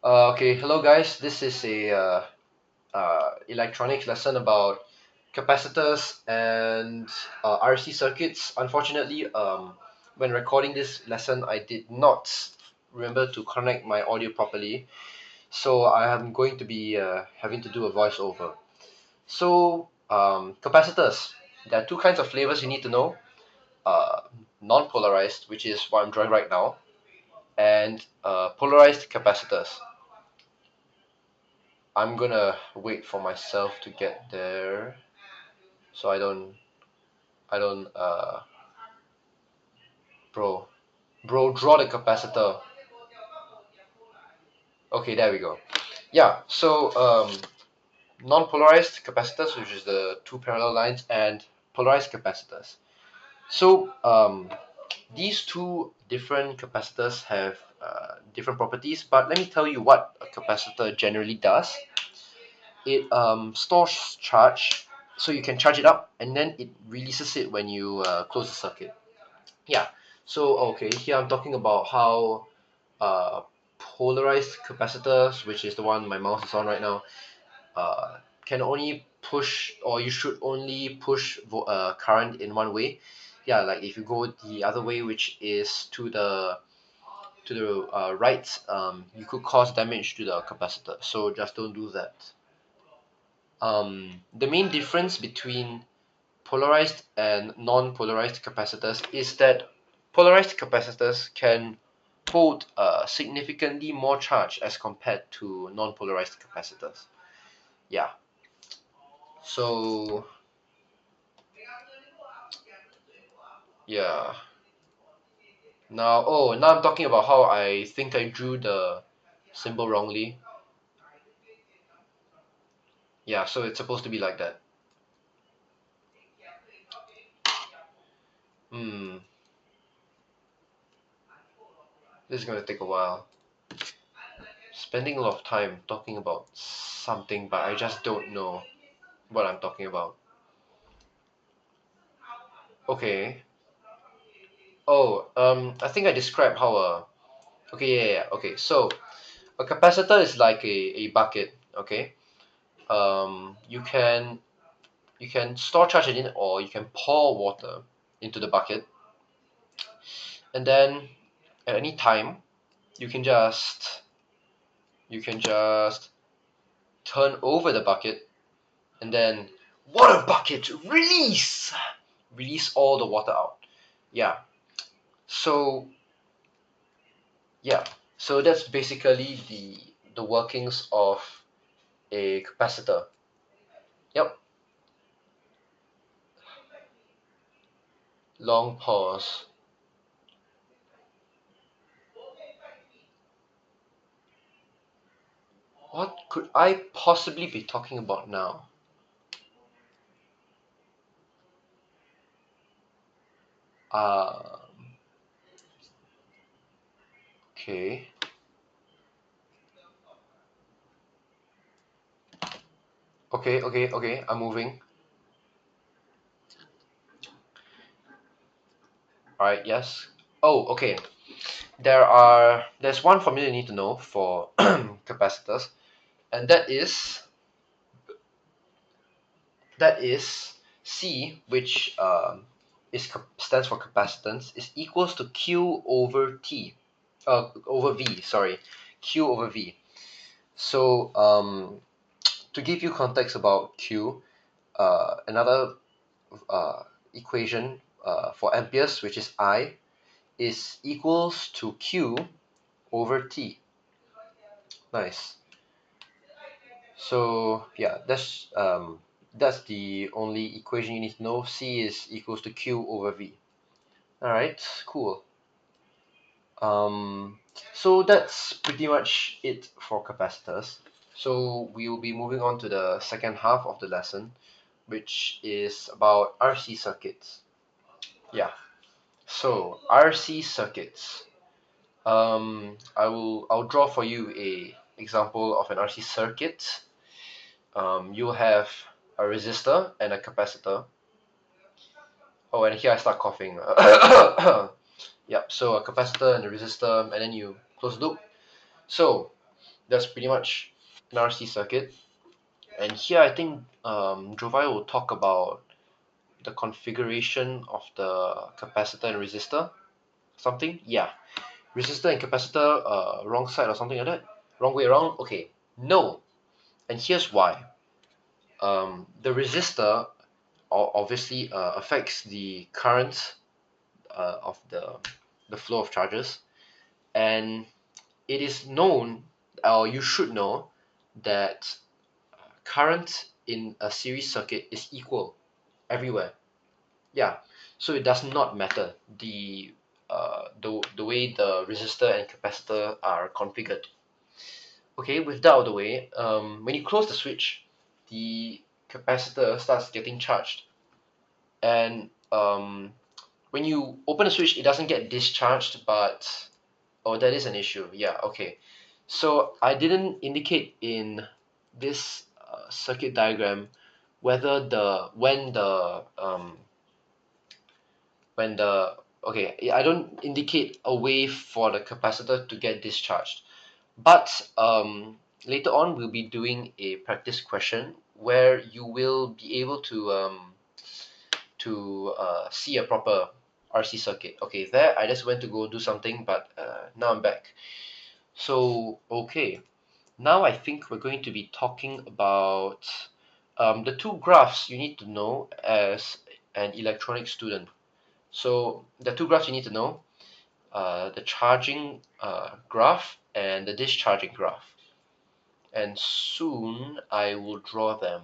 Okay, hello guys. This is a electronics lesson about capacitors and RC circuits. Unfortunately, when recording this lesson, I did not remember to connect my audio properly, so I am going to be having to do a voiceover. So, capacitors. There are two kinds of flavors you need to know. Uh, Non-polarized, which is what I'm drawing right now, and polarized capacitors. I'm gonna wait for myself to get there so I don't bro draw the capacitor. Okay, there we go. Yeah, so non-polarized capacitors, which is the two parallel lines, and polarized capacitors. So these two different capacitors have different properties, but let me tell you what a capacitor generally does. It stores charge, so you can charge it up, and then it releases it when you close the circuit. Yeah. So okay, here I'm talking about how polarized capacitors, which is the one my mouse is on right now, can only push, or you should only push current in one way. Yeah, like if you go the other way, which is to the right, you could cause damage to the capacitor. So just don't do that. The main difference between polarized and non-polarized capacitors is that polarized capacitors can hold significantly more charge as compared to non-polarized capacitors. Yeah. So yeah. Now I'm talking about how I think I drew the symbol wrongly. Yeah, so it's supposed to be like that. Hmm. This is gonna take a while. Spending a lot of time talking about something, but I just don't know what I'm talking about. Okay. I think I described how a okay, yeah. Okay, so a capacitor is like a bucket. Okay, you can store charge in it, or you can pour water into the bucket, and then at any time you can just turn over the bucket, and then water bucket release all the water out. Yeah. So yeah. So that's basically the workings of a capacitor. Yep. Long pause. What could I possibly be talking about now? Um, okay. Okay. I'm moving. Alright, yes. Oh, okay. There's one formula you need to know for capacitors, and that is C, which stands for capacitance, is equals to Q over T, over V. Sorry, Q over V. So to give you context about Q, another equation for amperes, which is I, is equals to Q over T. Nice. So yeah, that's the only equation you need to know. C is equals to Q over V. All right, cool. Um, so that's pretty much it for capacitors. So we will be moving on to the second half of the lesson, which is about RC circuits. Yeah. So RC circuits. I'll draw for you a example of an RC circuit. You'll have a resistor and a capacitor. Oh, and here I start coughing. Yep. So a capacitor and a resistor, and then you close the loop. So That's pretty much an RC circuit. And here I think Jovai will talk about the configuration of the capacitor and resistor. Something? Yeah. Resistor and capacitor, wrong side or something like that? Wrong way around? Okay. No. And here's why. The resistor obviously affects the current of the flow of charges, and it is known, or you should know, that current in a series circuit is equal everywhere. Yeah, so it does not matter the way the resistor and capacitor are configured. Okay, with that out of the way, when you close the switch, the capacitor starts getting charged, and when you open the switch, it doesn't get discharged, but oh, that is an issue. Yeah, okay. So I didn't indicate in this circuit diagram whether when the okay, I don't indicate a way for the capacitor to get discharged. But later on, we'll be doing a practice question where you will be able to see a proper RC circuit. Okay, there I just went to go do something, but now I'm back. So okay, now I think we're going to be talking about the two graphs you need to know as an electronics student. So the two graphs you need to know, the charging graph and the discharging graph. And soon I will draw them.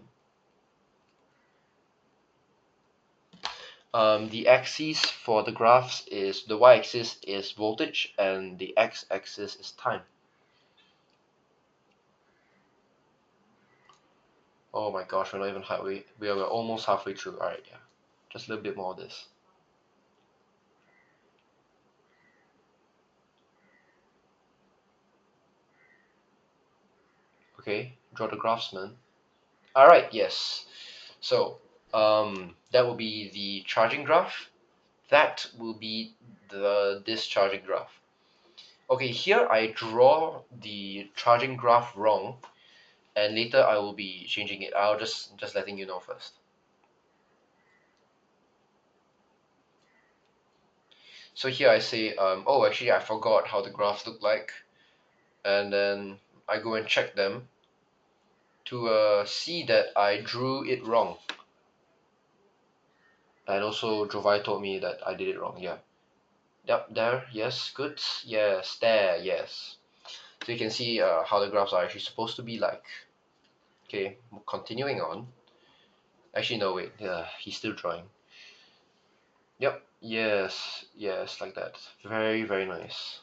The axis for the graphs is the y-axis is voltage and the x-axis is time. Oh my gosh, we're not even halfway. We're almost halfway through. All right, yeah, just a little bit more of this. Okay, draw the graphs, man. All right, yes. So that will be the charging graph. That will be the discharging graph. Okay, here I draw the charging graph wrong, and later I will be changing it. I'll just letting you know first. So here I say, oh, actually I forgot how the graphs look like, and then I go and check them to see that I drew it wrong. And also Jovai told me that I did it wrong. Yeah. Yep. There. Yes. Good. Yes. There. Yes. So you can see how the graphs are actually supposed to be like. Okay. Continuing on. Actually, no. Wait. Yeah. He's still drawing. Yep. Yes. Yes. Like that. Very. Very nice.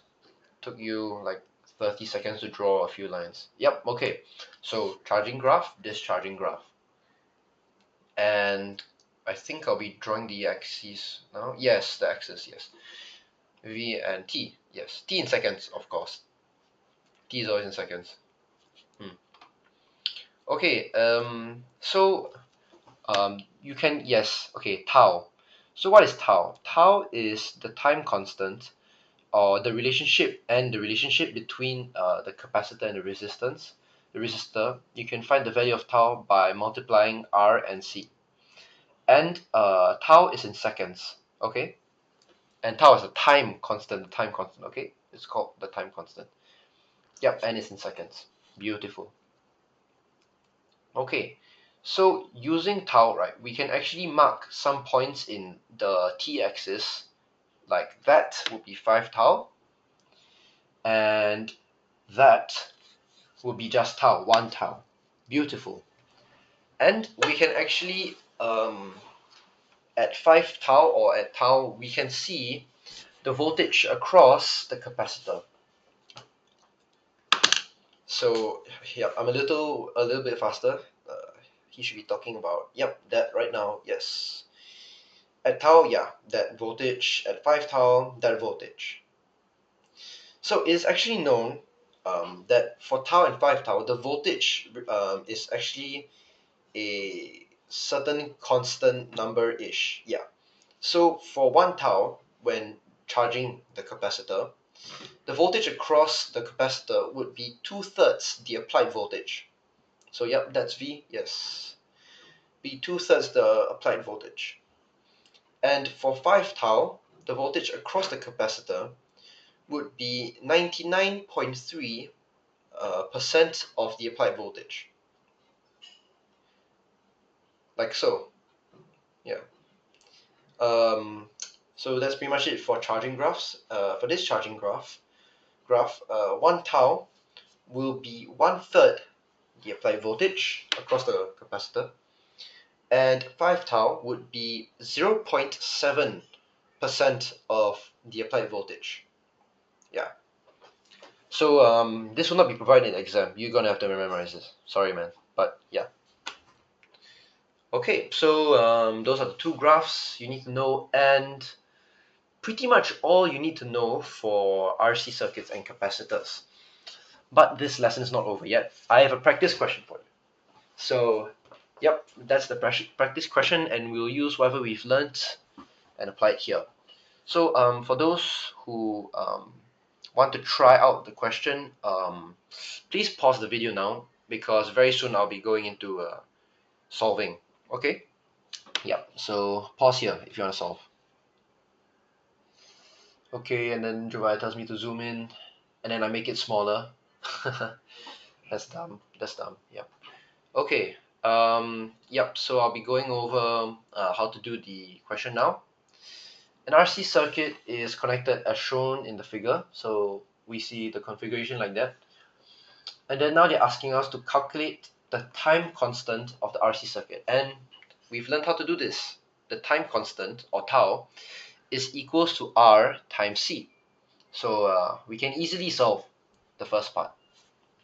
Took you like 30 seconds to draw a few lines. Yep. Okay. So charging graph. Discharging graph. And I think I'll be drawing the axis now. Yes, the axis, yes. V and T, yes. T in seconds, of course. T is always in seconds. Hmm. Okay, you can, yes, okay, tau. So what is tau? Tau is the time constant or the relationship between the capacitor and the resistance. The resistor, you can find the value of tau by multiplying R and C. And tau is in seconds, okay? And tau is a time constant, okay? It's called the time constant. Yep, and it's in seconds. Beautiful. Okay, so using tau, right, we can actually mark some points in the t-axis, like that would be 5 tau, and that would be just tau, 1 tau. Beautiful. And we can actually, at 5 tau or at tau, we can see the voltage across the capacitor. So yeah, I'm a little bit faster. He should be talking about, yep, that right now, yes. At tau, yeah, that voltage. At 5 tau, that voltage. So it's actually known that for tau and 5 tau, the voltage is actually a certain constant number-ish. Yeah. So for 1 tau, when charging the capacitor, the voltage across the capacitor would be 2/3 the applied voltage. So yep, that's V, yes. Be 2/3 the applied voltage. And for 5 tau, the voltage across the capacitor would be 99.3 percent of the applied voltage. Like so. Yeah. Um, so that's pretty much it for charging graphs. For this charging graph, 1 tau will be 1/3 the applied voltage across the capacitor, and 5 tau would be 0.7% of the applied voltage. Yeah. So this will not be provided in exam. You're gonna have to memorize this. Sorry, man. But yeah. Okay, so those are the two graphs you need to know, and pretty much all you need to know for RC circuits and capacitors. But this lesson is not over yet. I have a practice question for you. So, yep, that's the practice question, and we'll use whatever we've learned and apply it here. So, for those who want to try out the question, please pause the video now because very soon I'll be going into solving. Okay? Yep. So pause here if you want to solve. Okay, and then Jovia tells me to zoom in, and then I make it smaller. That's dumb. That's dumb. Yep. Okay. Yep. So I'll be going over how to do the question now. An RC circuit is connected as shown in the figure. So we see the configuration like that. And then now they're asking us to calculate the time constant of the RC circuit. And we've learned how to do this. The time constant, or tau, is equals to R times C. So we can easily solve the first part.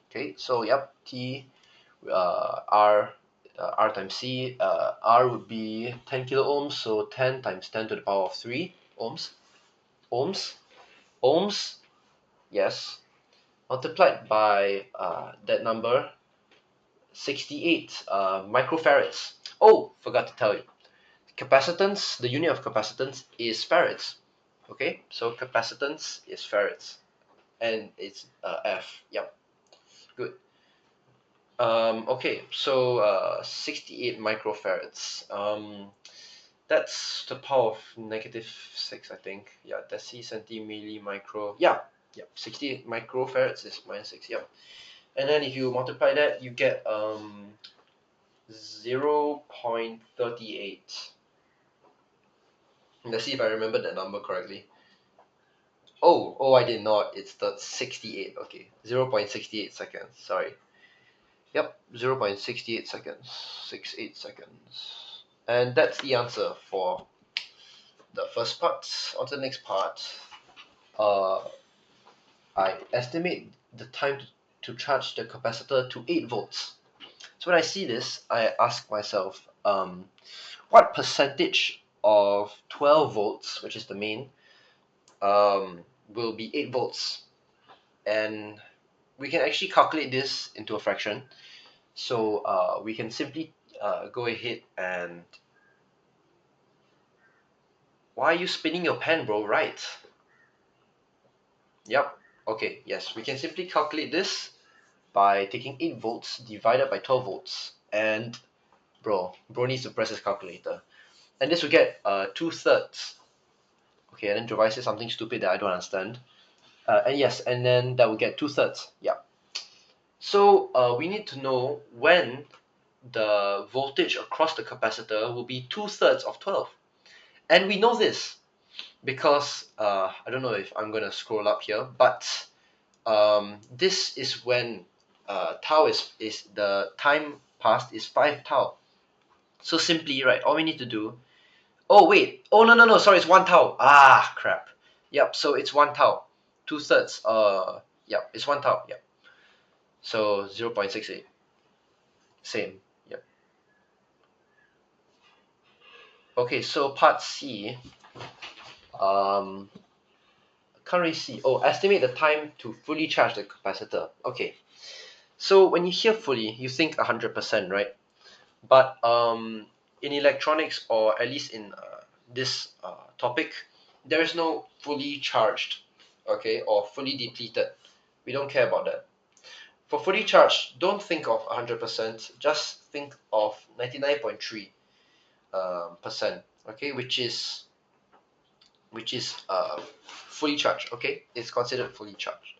Okay, so yep, T R times C. R would be 10 kilo ohms, so 10 times 10 to the power of 3 ohms. Ohms, yes, multiplied by that number, 68 microfarads. Oh, forgot to tell you. Capacitance, the unit of capacitance is farads. Okay, so capacitance is farads, and it's F. Yep, good. Okay, so 68 microfarads. That's the power of -6, I think. Yeah, deci, centi, milli, micro. Yeah, 68 microfarads is -6. Yep. And then if you multiply that, you get 0.38. Let's see if I remember that number correctly. Oh, I did not. It's the 68. Okay, 0.68 seconds. Sorry. Yep, 0.68 seconds. 68 seconds. And that's the answer for the first part. On to the next part. Uh, I estimate the time to charge the capacitor to 8 volts. So when I see this, I ask myself, what percentage of 12 volts, which is the main, will be 8 volts? And we can actually calculate this into a fraction. So we can simply go ahead and... Why are you spinning your pen, bro? Right. Yep. Okay, yes. We can simply calculate this by taking 8 volts divided by 12 volts. And bro needs to press his calculator. And this will get 2/3. Okay, and then Jovi says something stupid that I don't understand. And yes, and then that will get 2/3. Yeah. So we need to know when the voltage across the capacitor will be 2/3 of 12. And we know this because I don't know if I'm gonna scroll up here, but this is when tau is the time passed is 5 tau. So simply, right, all we need to do... Oh wait, oh no, sorry, it's 1 tau. Ah, crap. Yep, so it's 1 tau. 2/3. Yep, it's 1 tau. Yep. So 0.68. Same. Yep. Okay, so part C. Can't really see. Oh, estimate the time to fully charge the capacitor. Okay. So when you hear fully, you think 100%, right? But in electronics, or at least in this topic, there is no fully charged. okay, or fully depleted. We don't care about that. For fully charged, don't think of 100%, just think of 99.3 percent, okay, which is fully charged, okay? It's considered fully charged.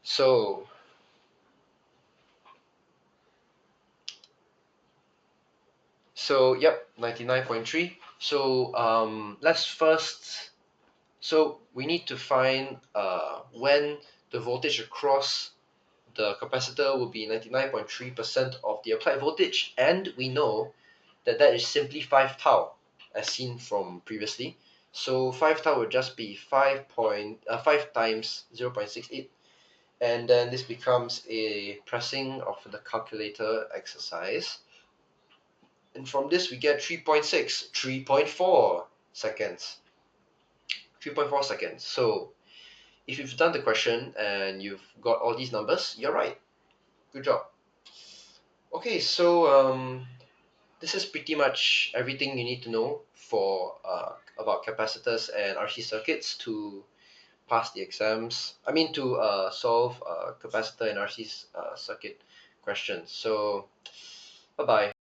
So yep, 99.3. So let's first, so we need to find when the voltage across the capacitor will be 99.3% of the applied voltage, and we know that that is simply 5 tau, as seen from previously. So 5 tau would just be 5 times 0.68, and then this becomes a pressing of the calculator exercise. And from this we get 3.6, 3.4 seconds. 3.4 seconds. So if you've done the question and you've got all these numbers, you're right. Good job. Okay, so this is pretty much everything you need to know for about capacitors and RC circuits to pass the exams. I mean to solve capacitor and RC circuit questions. So bye bye.